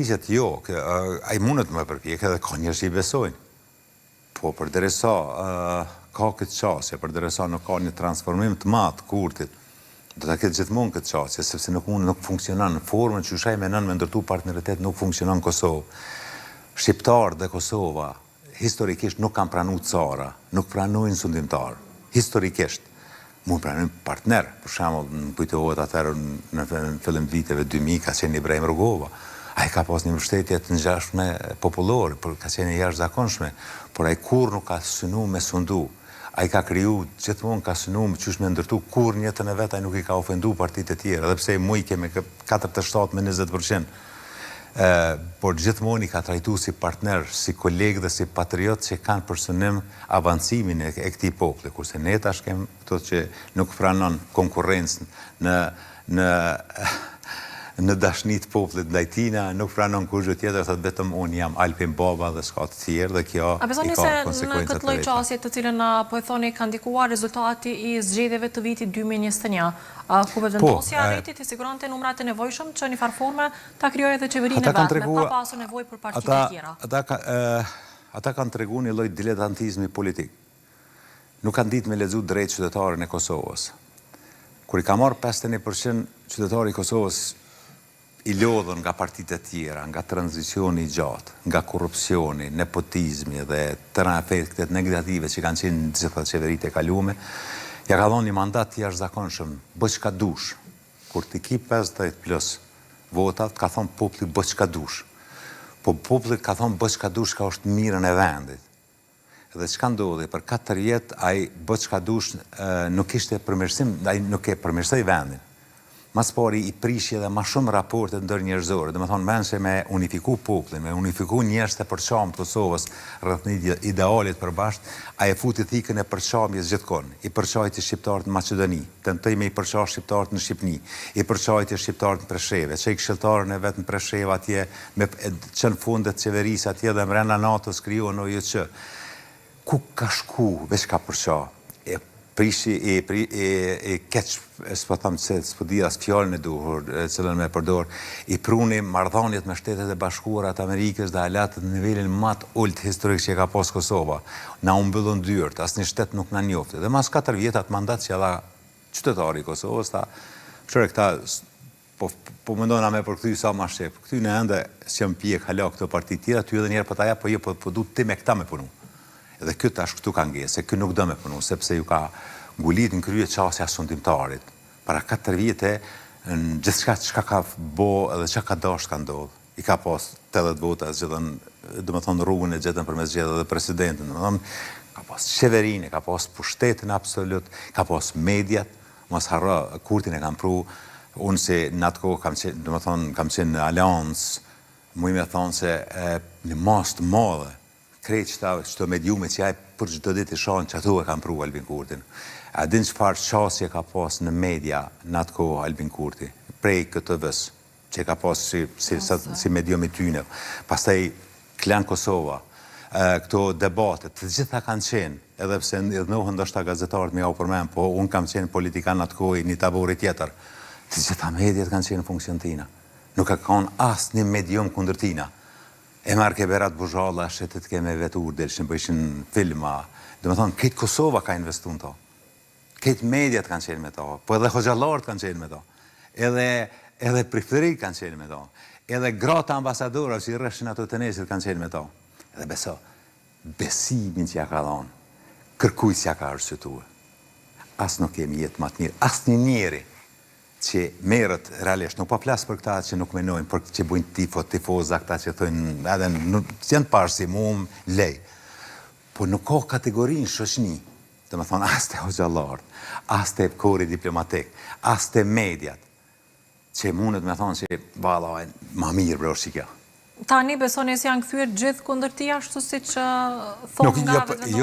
Përpjekjet jo, ai mundet më përpjek edhe ka njerëz që i besojnë. Po përderisa ka këtë qasje, përderisa nuk ka një transformim të madh kurtit, do ta ketë gjithmonë këtë qasje, sepse nuk funksionon në formën që shaj menon me ndërtu partneritet, nuk funksionon në Kosovë. Shqiptarë dhe Kosova historikisht nuk kanë pranuar cara, nuk pranojnë sundimtar. Historikisht mund pranojnë partner, për shembull, më kujtohet atëherë në fillim viteve 2000 ka qenë Ibrahim Rugova. Ai ka pas një mbështetje të ngjashme popullore, por ka qenë jashtëzakonshme, por ai kurrë nuk ka synuar me sundu. Ai ka kriju, gjithmonë ka synuar qysh me ndërtu, kur në jetën e vet ai nuk i ka ofenduar partitë e tjera, edhe pse i kemi 47 me 20%. Por gjithmonë i ka trajtuar si partner, si kolegë dhe si patriot që kanë për synim avancimin e këtij populli, kurse ne tash kemi këto që nuk pranon konkurrencën në dashnit popullit ndaj tina, nuk pranon kurrë tjetër, thotë vetëm unë jam Alpin Baba dhe s'ka të tjerë dhe kjo A besoni se në këtë lloj qasje të cilën po e thoni ka ndikuar rezultati i zgjedhjeve të vitit 2021, ku vendosja e rritit i siguronte numrat e nevojshëm që në farë forme ta krijojë edhe qeverinë e vet, me pa pasur nevojë për partitë të tjera. Ata kanë treguar një lloj diletantizmi politik. Nuk kanë ditë me lexu drejt qytetarën e Kosovës. Kur i ka marrë 51% qytetarë i Kosovës i lodhën nga partitë e tjera, nga tranzicioni i gjatë, nga korrupsioni, nepotizmi dhe tëra efektet negative që kanë qenë në gjitha qeveritë e kaluame, ja ka dhënë një mandat të jashtëzakonshëm, bëj çka dush. Kur ti ki 50+ votat, ka thonë populli bëj çka dush. Po populli ka thonë bëj çka dush ka është mirën e vendit. Dhe çka ndodhi, për 4 vjet ai bëj çka dush nuk ishte përmirësim, ai nuk e përmirësoi vendin. Mas pari i prishi edhe ma shumë raporte ndërnjerëzore, dhe me thonë mense me unifiku popullin, me unifiku njerëz të përçam të Kosovës rreth një idealit përbashkët, a e futi thikën e përçamjes gjithkohon. I përçajti shqiptarët në Maqedoni, tentoi me i përçaj shqiptarët në Shqipni, i përçajti shqiptarët në Presheve, që i këshilltarën e vetë në Presheve atje, me qenë fundet qeverisë atje dhe mrena NATO-s krijuan OJC. Ku ka shku, veç ka përçaj. Prishi e keq, s'po tham se s'po di as fjalën e duhur, cilën me përdor, i pruni marrëdhëniet me Shtetet e Bashkuara të Amerikës dhe alatët në nivelin më të ulët historik që ka pas Kosova. Na u mbyllën dyert, asnjë shtet nuk na njofti. Dhe mas 4 vjet atë mandat që dha qytetari i Kosovës, tha, "Çfarë këta po mendojnë me përkthy sa më shep. Këty në ende s'jam pije hala këto parti tjera, ty edhe një herë po ta jap, po du ti me këta me punu." Edhe këtë tash këtu ka ngesë, se këtë nuk do me punu, sepse ju ka ngulit në krye qasja sundimtarit. Para 4 vite, në gjithçka çka ka bo edhe çka ka dash ka ndodhë. I ka pas 80 vota, zgjedhën, do të thonë rrugën e gjetën përmes zgjedhjeve dhe presidentin, do të thonë, ka pas qeverinë, ka pas pushtetin absolut, ka pas mediat, mos harro, Kurtin e kam pru, unë se në atë kohë kam qenë, do të thonë, kam qenë në Aleancë, mu me thonë se një mas të madhe, krejt qëto mediume që aj për çdo ditë i shohin që ato e kam pru Albin Kurtin. A din çfarë qasje ka pas në media në atë kohë Albin Kurti, prej KTV-s, që ka pas si medium i tyne. Pastaj Klan Kosova, këto debatet, të gjitha kanë qenë, edhe pse ndohen ndoshta gazetarët me ja u përmend, po unë kam qenë politikan në atë kohë një tabori tjetër. Të gjitha mediat kanë qenë në funksion tina. Nuk ka kanë asnjë medium kundër tina. E marrë ke Berat Buzhalla, shetet keme vetur, delëshin bëjshin filma. Dhe me thonë, këtë Kosova ka investu në to. Këtë mediat kanë qenë me to. Po edhe hoxhallarët kanë qenë me to. Edhe prifëri kanë qenë me to. Edhe grata ambasadora që i rreshin ato të nesit kanë qenë me to. Edhe beso, besimin që ja ka dhonë, kërkuj që ja ka arsyetuar. As nuk kemi jetë më të mirë. As një njeri që merët realisht, nuk pa flasë për këta që nuk menojnë, për që bujnë tifoza, këta që thëjnë, edhe që janë parë si mumë, lej. Po nuk ka kategorinë shoqni, dhe me thonë, as të hoxhallarët, as të kori diplomatik, as të mediat, që mundet me thonë që, valla, ma mirë bro shikja. Tani besoni se janë kthyer gjithë kundër tij ashtu siç thonë nga vetëvendosja?